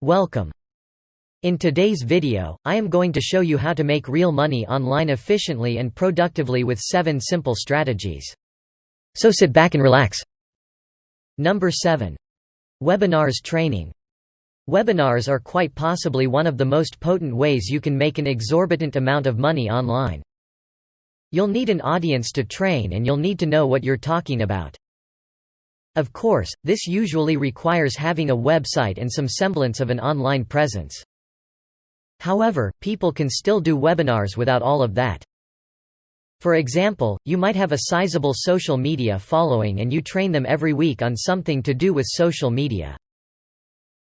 Welcome. In today's video, I am going to show you how to make real money online efficiently and productively with 7 simple strategies. So sit back and relax. Number 7. Webinars training. Webinars are quite possibly one of the most potent ways you can make an exorbitant amount of money online. You'll need an audience to train and you'll need to know what you're talking about. Of course, this usually requires having a website and some semblance of an online presence. However, people can still do webinars without all of that. For example, you might have a sizable social media following and you train them every week on something to do with social media.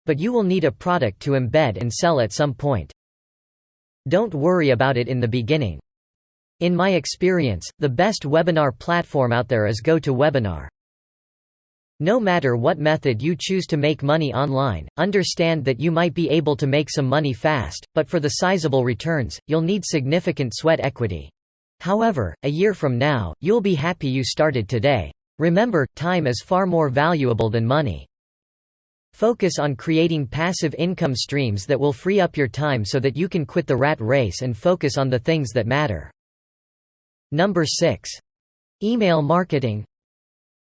But you will need a product to embed and sell at some point. Don't worry about it in the beginning. In my experience, the best webinar platform out there is GoToWebinar. No matter what method you choose to make money online, understand that you might be able to make some money fast, but for the sizable returns, you'll need significant sweat equity. However, a year from now, you'll be happy you started today. Remember, time is far more valuable than money. Focus on creating passive income streams that will free up your time so that you can quit the rat race and focus on the things that matter. Number 6. Email marketing.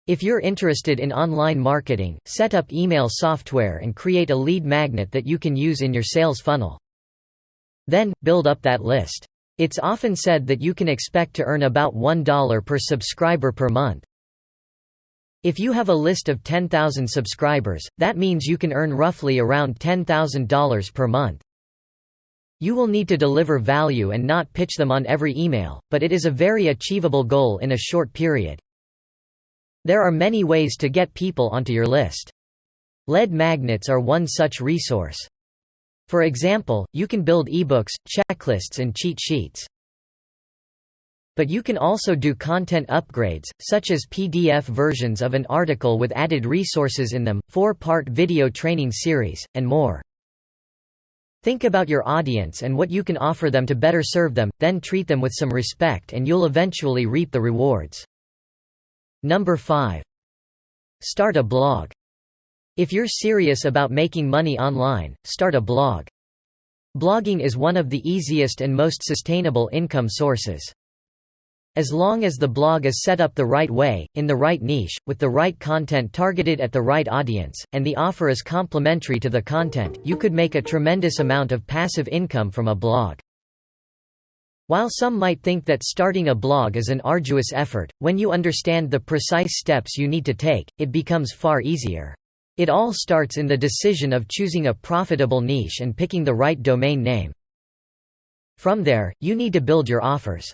If you're interested in online marketing, set up email software and create a lead magnet that you can use in your sales funnel. Then, build up that list. It's often said that you can expect to earn about $1 per subscriber per month. If you have a list of 10,000 subscribers, that means you can earn roughly around $10,000 per month. You will need to deliver value and not pitch them on every email, but it is a very achievable goal in a short period. There are many ways to get people onto your list. Lead magnets are one such resource. For example, you can build ebooks, checklists and cheat sheets. But you can also do content upgrades, such as PDF versions of an article with added resources in them, 4-part video training series, and more. Think about your audience and what you can offer them to better serve them, then treat them with some respect and you'll eventually reap the rewards. Number 5. Start a blog. If you're serious about making money online, start a blog. Blogging is one of the easiest and most sustainable income sources. As long as the blog is set up the right way, in the right niche, with the right content targeted at the right audience, and the offer is complementary to the content, you could make a tremendous amount of passive income from a blog. While some might think that starting a blog is an arduous effort, when you understand the precise steps you need to take, it becomes far easier. It all starts in the decision of choosing a profitable niche and picking the right domain name. From there, you need to build your offers.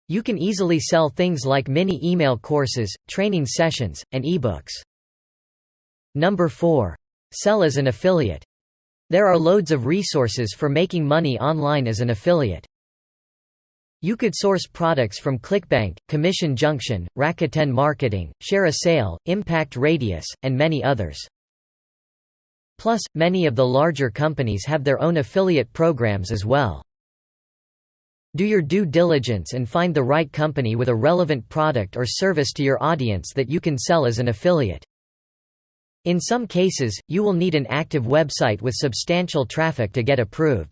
You can easily sell things like mini email courses, training sessions, and ebooks. Number 4. Sell as an affiliate. There are loads of resources for making money online as an affiliate. You could source products from ClickBank, Commission Junction, Rakuten Marketing, Share a Sale, Impact Radius, and many others. Plus, many of the larger companies have their own affiliate programs as well. Do your due diligence and find the right company with a relevant product or service to your audience that you can sell as an affiliate. In some cases, you will need an active website with substantial traffic to get approved.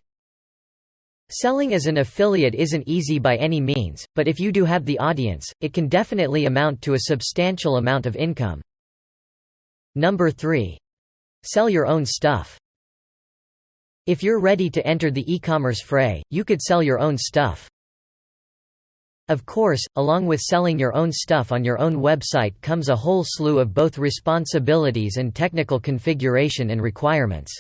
Selling as an affiliate isn't easy by any means, but if you do have the audience, it can definitely amount to a substantial amount of income. Number 3. Sell your own stuff. If you're ready to enter the e-commerce fray, you could sell your own stuff. Of course, along with selling your own stuff on your own website comes a whole slew of both responsibilities and technical configuration and requirements.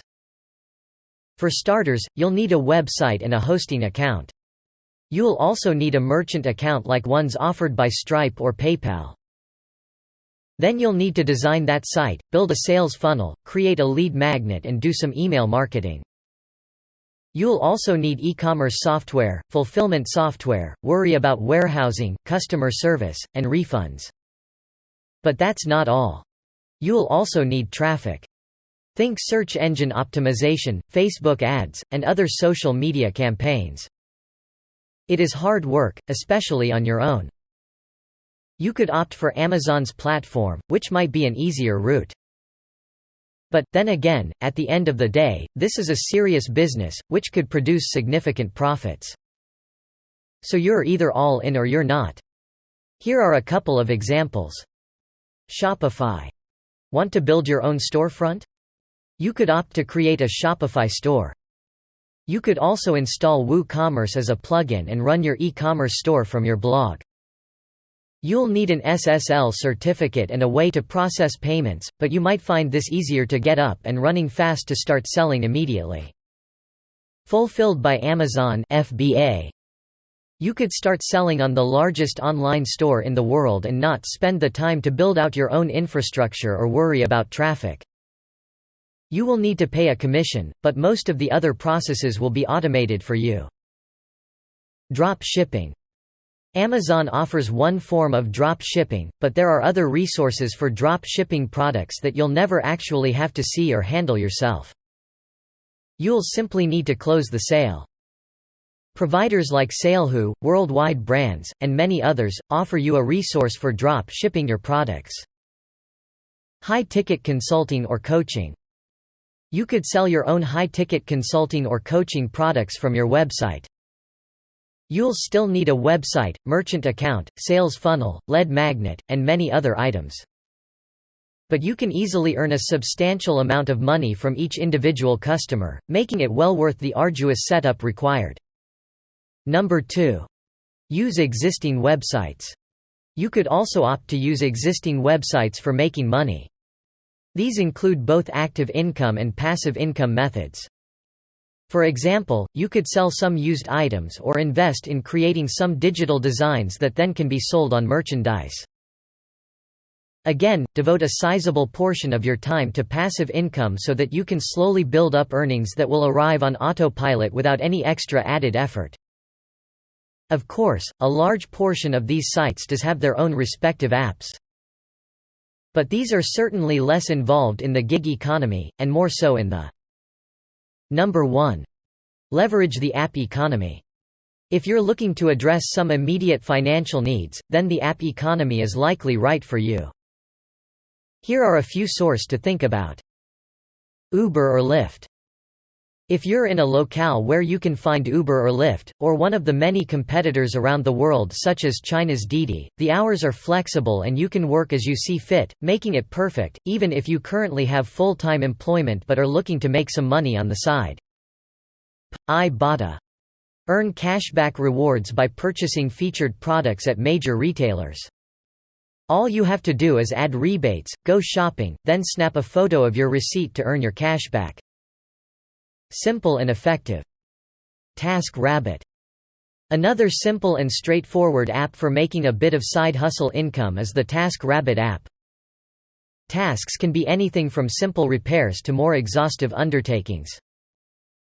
For starters, you'll need a website and a hosting account. You'll also need a merchant account like ones offered by Stripe or PayPal. Then you'll need to design that site, build a sales funnel, create a lead magnet and do some email marketing. You'll also need e-commerce software, fulfillment software, worry about warehousing, customer service, and refunds. But that's not all. You'll also need traffic. Think search engine optimization, Facebook ads, and other social media campaigns. It is hard work, especially on your own. You could opt for Amazon's platform, which might be an easier route. But, then again, at the end of the day, this is a serious business, which could produce significant profits. So you're either all in or you're not. Here are a couple of examples. Shopify. Want to build your own storefront? You could opt to create a Shopify store. You could also install WooCommerce as a plugin and run your e-commerce store from your blog. You'll need an SSL certificate and a way to process payments, but you might find this easier to get up and running fast to start selling immediately. Fulfilled by Amazon (FBA). You could start selling on the largest online store in the world and not spend the time to build out your own infrastructure or worry about traffic. You will need to pay a commission, but most of the other processes will be automated for you. Drop shipping. Amazon offers one form of drop shipping, but there are other resources for drop shipping products that you'll never actually have to see or handle yourself. You'll simply need to close the sale. Providers like Salehoo, Worldwide Brands, and many others, offer you a resource for drop shipping your products. High-ticket consulting or coaching. You could sell your own high-ticket consulting or coaching products from your website. You'll still need a website, merchant account, sales funnel, lead magnet, and many other items. But you can easily earn a substantial amount of money from each individual customer, making it well worth the arduous setup required. Number 2. Use existing websites. You could also opt to use existing websites for making money. These include both active income and passive income methods. For example, you could sell some used items or invest in creating some digital designs that then can be sold on merchandise. Again, devote a sizable portion of your time to passive income so that you can slowly build up earnings that will arrive on autopilot without any extra added effort. Of course, a large portion of these sites does have their own respective apps. But these are certainly less involved in the gig economy, and more so in the Number 1. Leverage the app economy. If you're looking to address some immediate financial needs, then the app economy is likely right for you. Here are a few sources to think about. Uber or Lyft. If you're in a locale where you can find Uber or Lyft, or one of the many competitors around the world such as China's Didi, the hours are flexible and you can work as you see fit, making it perfect, even if you currently have full-time employment but are looking to make some money on the side. Ibotta. Earn cashback rewards by purchasing featured products at major retailers. All you have to do is add rebates, go shopping, then snap a photo of your receipt to earn your cashback. Simple and effective. TaskRabbit. Another simple and straightforward app for making a bit of side hustle income is the TaskRabbit app. Tasks can be anything from simple repairs to more exhaustive undertakings.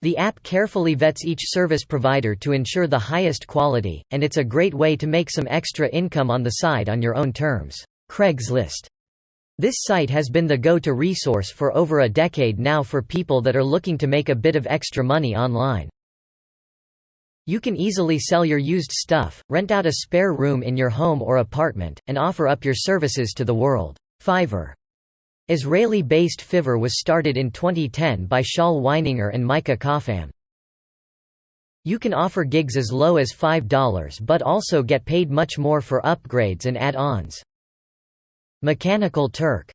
The app carefully vets each service provider to ensure the highest quality, and it's a great way to make some extra income on the side on your own terms. Craigslist. This site has been the go-to resource for over a decade now for people that are looking to make a bit of extra money online. You can easily sell your used stuff, rent out a spare room in your home or apartment, and offer up your services to the world. Fiverr. Israeli-based Fiverr was started in 2010 by Shaul Weininger and Micah Koffam. You can offer gigs as low as $5 but also get paid much more for upgrades and add-ons. Mechanical Turk.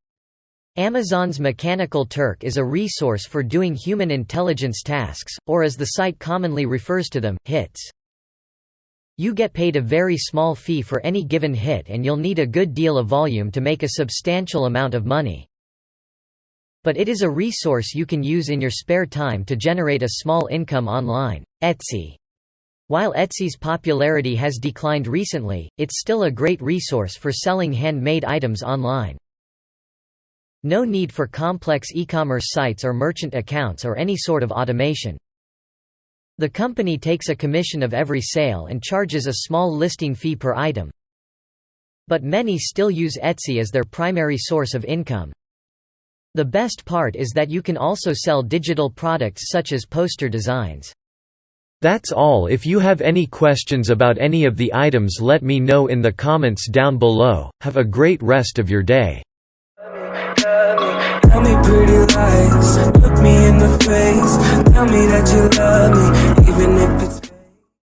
Amazon's Mechanical Turk is a resource for doing human intelligence tasks, or as the site commonly refers to them, hits. You get paid a very small fee for any given hit and you'll need a good deal of volume to make a substantial amount of money. But it is a resource you can use in your spare time to generate a small income online. Etsy. While Etsy's popularity has declined recently, it's still a great resource for selling handmade items online. No need for complex e-commerce sites or merchant accounts or any sort of automation. The company takes a commission of every sale and charges a small listing fee per item. But many still use Etsy as their primary source of income. The best part is that you can also sell digital products such as poster designs. That's all. If you have any questions about any of the items, let me know in the comments down below. Have a great rest of your day. Tell me pretty lies, look me in the face, tell me that you love me.